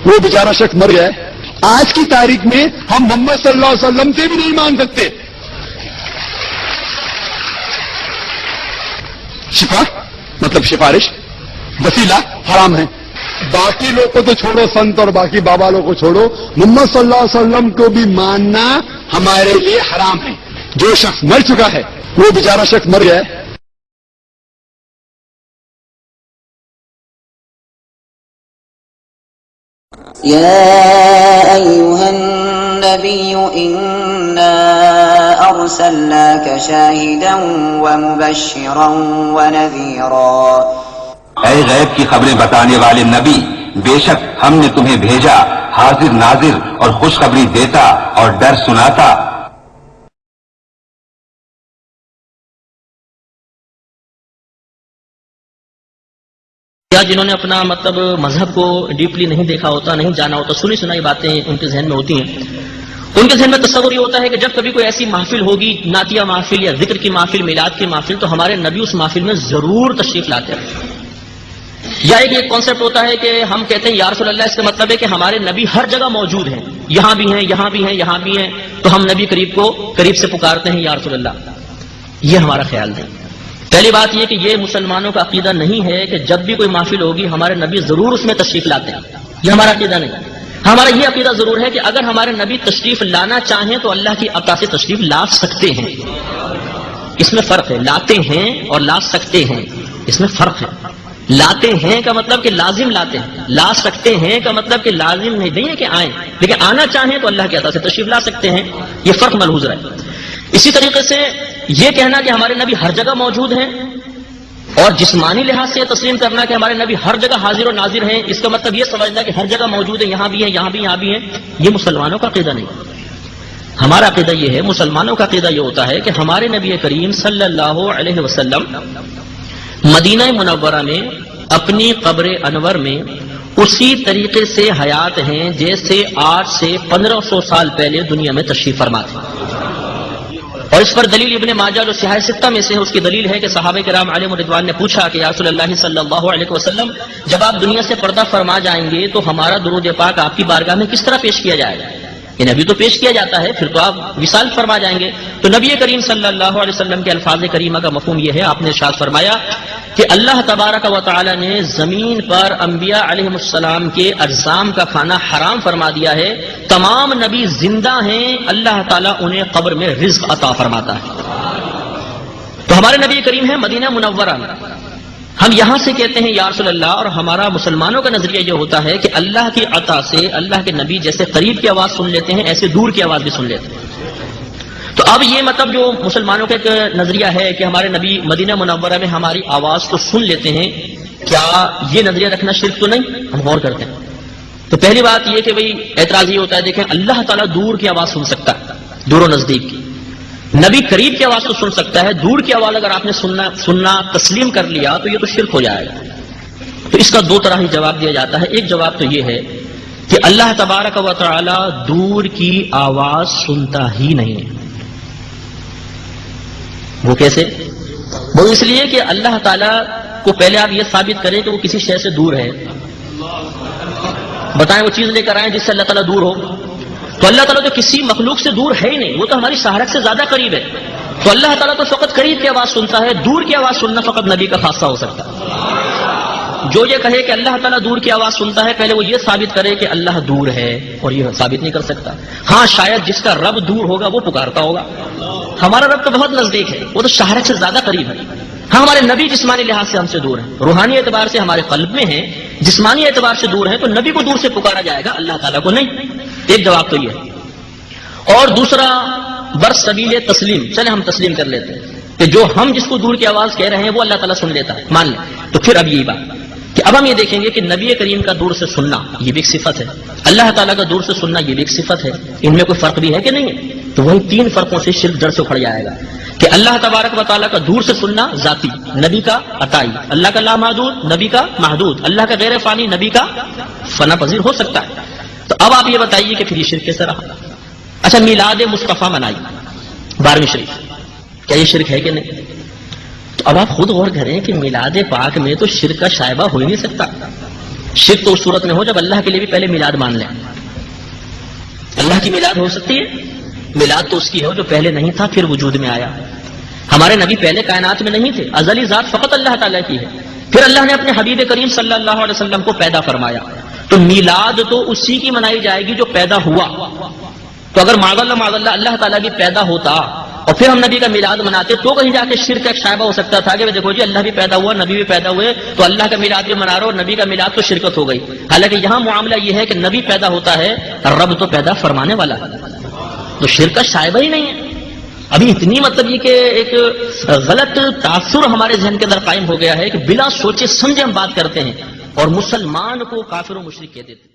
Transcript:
وہ بیچارہ شخص مر گیا ہے. آج کی تاریخ میں ہم محمد صلی اللہ علیہ وسلم سے بھی نہیں مان سکتے. شفا مطلب سفارش وسیلہ حرام ہے. باقی لوگ کو تو چھوڑو، سنت اور باقی بابا لوگ کو چھوڑو، محمد صلی اللہ علیہ وسلم کو بھی ماننا ہمارے لیے حرام ہے. جو شخص مر چکا ہے وہ بیچارہ شخص مر گیا ہے. يا أيها النبي إنا أرسلناك شاهدا ومبشرا ونذيرا. اے غیب کی خبریں بتانے والے نبی، بے شک ہم نے تمہیں بھیجا حاضر ناظر اور خوشخبری دیتا اور ڈر سناتا. جنہوں نے اپنا مطلب مذہب کو ڈیپلی نہیں دیکھا ہوتا، نہیں جانا ہوتا، سنی سنائی باتیں ان کے ذہن میں ہوتی ہیں. ان کے ذہن میں تصور یہ ہوتا ہے کہ جب کبھی کوئی ایسی محفل ہوگی، نعتیہ محفل یا ذکر کی محفل، میلاد کی محفل، تو ہمارے نبی اس محفل میں ضرور تشریف لاتے ہیں. یا ایک کانسیپٹ ہوتا ہے کہ ہم کہتے ہیں یا رسول اللہ، اس کا مطلب ہے کہ ہمارے نبی ہر جگہ موجود ہیں، یہاں بھی ہیں، یہاں بھی ہیں، یہاں بھی ہیں، تو ہم نبی قریب کو قریب سے پکارتے ہیں یا رسول اللہ. یہ ہمارا خیال نہیں. پہلی بات یہ کہ یہ مسلمانوں کا عقیدہ نہیں ہے کہ جب بھی کوئی محفل ہوگی ہمارے نبی ضرور اس میں تشریف لاتے ہیں. یہ ہمارا عقیدہ نہیں. ہمارا یہ عقیدہ ضرور ہے کہ اگر ہمارے نبی تشریف لانا چاہیں تو اللہ کی عطا سے تشریف لا سکتے ہیں. اس میں فرق ہے. لاتے ہیں اور لا سکتے ہیں، اس میں فرق ہے. لاتے ہیں کا مطلب کہ لازم لاتے ہیں، لا سکتے ہیں کا مطلب کہ لازم نہیں ہے کہ آئیں، لیکن آنا چاہیں تو اللہ کی عطا سے تشریف لا سکتے ہیں. یہ فرق ملحوظ رہے. اسی طریقے سے یہ کہنا کہ ہمارے نبی ہر جگہ موجود ہیں اور جسمانی لحاظ سے یہ تسلیم کرنا کہ ہمارے نبی ہر جگہ حاضر و ناظر ہیں، اس کا مطلب یہ سمجھنا کہ ہر جگہ موجود ہیں، یہاں بھی ہیں، یہاں بھی، یہاں بھی ہیں، یہ مسلمانوں کا عقیدہ نہیں. ہمارا عقیدہ یہ ہے، مسلمانوں کا عقیدہ یہ ہوتا ہے کہ ہمارے نبی کریم صلی اللہ علیہ وسلم مدینہ منورہ میں اپنی قبر انور میں اسی طریقے سے حیات ہیں جیسے آج سے 1500 سال پہلے دنیا میں تشریف فرما تھے. اور اس پر دلیل ابن ماجہ جو صحیح ستہ میں سے ہے، اس کی دلیل ہے کہ صحابہ کرام علیہم رضوان نے پوچھا کہ یا رسول اللہ صلی اللہ علیہ وسلم، جب آپ دنیا سے پردہ فرما جائیں گے تو ہمارا درود پاک آپ کی بارگاہ میں کس طرح پیش کیا جائے گا؟ یہ نبی تو پیش کیا جاتا ہے، پھر تو آپ وصال فرما جائیں گے. تو نبی کریم صلی اللہ علیہ وسلم کے الفاظ کریمہ کا مفہوم یہ ہے، آپ نے ارشاد فرمایا کہ اللہ تبارک و تعالی نے زمین پر انبیاء علیہم السلام کے اجسام کا کھانا حرام فرما دیا ہے. تمام نبی زندہ ہیں، اللہ تعالیٰ انہیں قبر میں رزق عطا فرماتا ہے. تو ہمارے نبی کریم ہیں مدینہ منورہ میں، ہم یہاں سے کہتے ہیں یا رسول اللہ، اور ہمارا مسلمانوں کا نظریہ یہ ہوتا ہے کہ اللہ کی عطا سے اللہ کے نبی جیسے قریب کی آواز سن لیتے ہیں ایسے دور کی آواز بھی سن لیتے ہیں. تو اب یہ مطلب جو مسلمانوں کا ایک نظریہ ہے کہ ہمارے نبی مدینہ منورہ میں ہماری آواز کو سن لیتے ہیں، کیا یہ نظریہ رکھنا شرک تو نہیں؟ ہم غور کرتے ہیں. تو پہلی بات یہ کہ بھئی اعتراض یہ ہوتا ہے، دیکھیں اللہ تعالیٰ دور کی آواز سن سکتا ہے، دور و نزدیک کی. نبی قریب کی آواز کو سن سکتا ہے، دور کی آواز اگر آپ نے سننا تسلیم کر لیا تو یہ تو شرک ہو جائے گا. تو اس کا دو طرح ہی جواب دیا جاتا ہے. ایک جواب تو یہ ہے کہ اللہ تبارک و تعالی دور کی آواز سنتا ہی نہیں ہے. وہ کیسے؟ وہ اس لیے کہ اللہ تعالیٰ کو پہلے آپ یہ ثابت کریں کہ وہ کسی شے سے دور ہے. بتائیں وہ چیز لے کر آئیں جس سے اللہ تعالیٰ دور ہو. تو اللہ تعالیٰ تو کسی مخلوق سے دور ہے ہی نہیں، وہ تو ہماری سہارت سے زیادہ قریب ہے. تو اللہ تعالیٰ تو فقط قریب کی آواز سنتا ہے، دور کی آواز سننا فقط نبی کا خاصہ ہو سکتا ہے. جو یہ کہے کہ اللہ تعالیٰ دور کی آواز سنتا ہے، پہلے وہ یہ ثابت کرے کہ اللہ دور ہے، اور یہ ثابت نہیں کر سکتا. ہاں شاید جس کا رب دور ہوگا وہ پکارتا ہوگا. ہمارا رب تو بہت نزدیک ہے، وہ تو شہرت سے زیادہ قریب ہے. ہاں ہمارے نبی جسمانی لحاظ سے ہم سے دور ہیں، روحانی اعتبار سے ہمارے قلب میں ہیں، جسمانی اعتبار سے دور ہیں، تو نبی کو دور سے پکارا جائے گا، اللہ تعالیٰ کو نہیں. ایک جواب تو یہ ہے. اور دوسرا برسبیل تسلیم، چلے ہم تسلیم کر لیتے ہیں کہ جو ہم جس کو دور کی آواز کہہ رہے ہیں وہ اللہ تعالیٰ سن لیتا ہے، مان لیں. تو پھر اب یہی بات کہ اب ہم یہ دیکھیں گے کہ نبی کریم کا دور سے سننا یہ بھی ایک صفت ہے، اللہ تعالیٰ کا دور سے سننا یہ بھی ایک صفت ہے. ان میں کوئی فرق بھی ہے کہ نہیں ہے؟ تو وہی تین فرقوں سے شرک جڑ سے اکھڑ جائے گا کہ اللہ تبارک و تعالیٰ کا دور سے سننا ذاتی، نبی کا عطائی، اللہ کا لامحدود، نبی کا محدود، اللہ کا غیر فانی، نبی کا فنا پذیر ہو سکتا ہے. تو اب آپ یہ بتائیے کہ پھر یہ شرک کیسے رہا؟ اچھا میلاد مصطفیٰ منائی 12ویں شریف، کیا یہ شرک ہے کہ نہیں؟ تو اب آپ خود غور کریں کہ میلاد پاک میں تو شرک کا شائبہ ہو ہی نہیں سکتا. شرک تو اس صورت میں ہو جب اللہ کے لیے بھی پہلے میلاد مان لیں. اللہ کی میلاد ہو سکتی ہے؟ میلاد تو اس کی ہے جو پہلے نہیں تھا پھر وجود میں آیا. ہمارے نبی پہلے کائنات میں نہیں تھے، ازلی ذات فقط اللہ تعالیٰ کی ہے. پھر اللہ نے اپنے حبیب کریم صلی اللہ علیہ وسلم کو پیدا فرمایا. تو میلاد تو اسی کی منائی جائے گی جو پیدا ہوا. تو اگر معاذ اللہ اللہ تعالیٰ بھی پیدا ہوتا اور پھر ہم نبی کا میلاد مناتے تو کہیں جا کے شرک ایک شائبہ ہو سکتا تھا کہ دیکھو جی اللہ بھی پیدا ہوا، نبی بھی پیدا ہوئے، تو اللہ کا میلاد بھی منا رہے اور نبی کا میلاد تو شرکت ہو گئی. حالانکہ یہاں معاملہ یہ ہے کہ نبی پیدا ہوتا ہے، رب تو پیدا فرمانے والا ہے، تو شرک کا شائبہ ہی نہیں ہے. ابھی اتنی مطلب یہ کہ ایک غلط تاثر ہمارے ذہن کے اندر قائم ہو گیا ہے کہ بلا سوچے سمجھے ہم بات کرتے ہیں اور مسلمان کو کافر و مشرک کہہ دیتے ہیں.